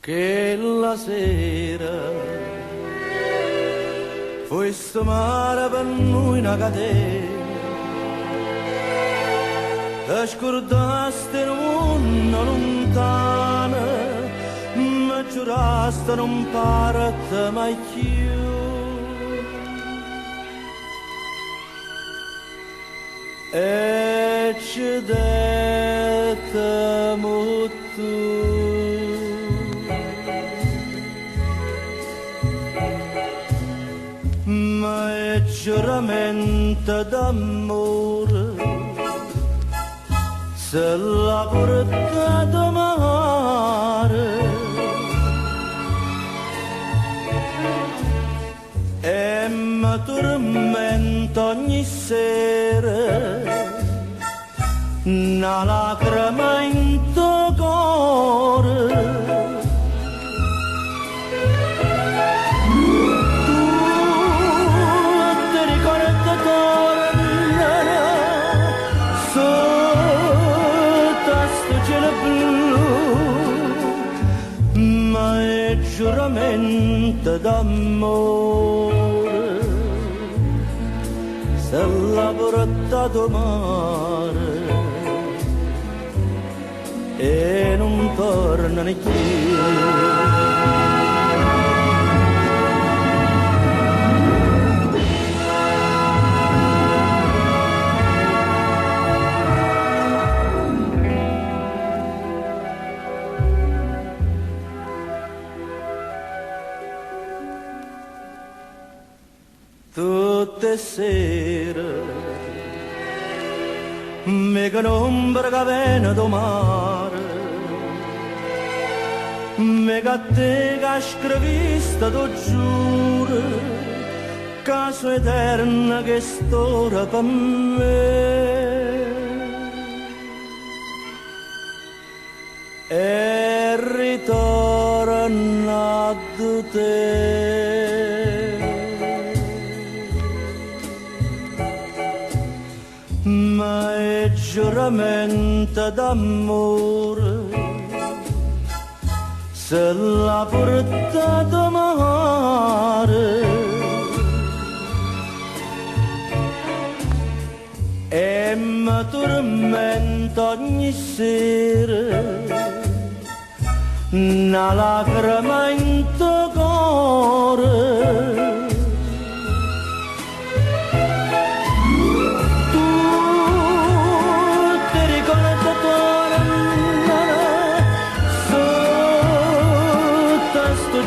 che la sera fu sto mare per noi una catena, e scordaste in una lontana, ma giuraste non parate mai più. E ci detemo tu. Ma è giuramento d'amore, se la portato mare, e mi tormento ogni sera, una lacrima in tuo cuore. Ma è giuramento d'amore, se l'ha portato mare e non torna né più. Tutte sere mi conombra che viene do mare, mi che te che scrivista tu giuro, caso eterno che storia per me. E ritorna da te. Ma è giuramento d'amore, se l'ha portato mare, e mi tormento ogni sera, una lacrima in tuo cuore.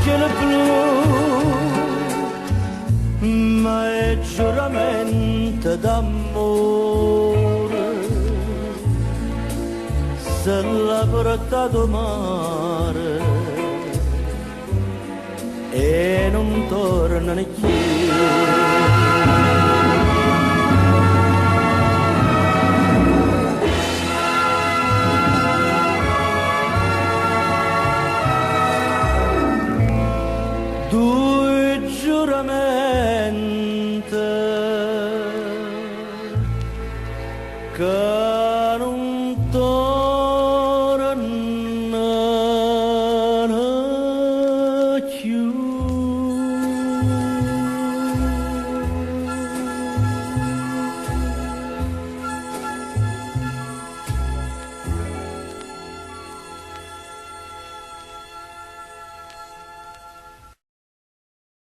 Cielo blu, ma è giuramento d'amore, se l'ha portato mare e non torna né più. Due giuramenti che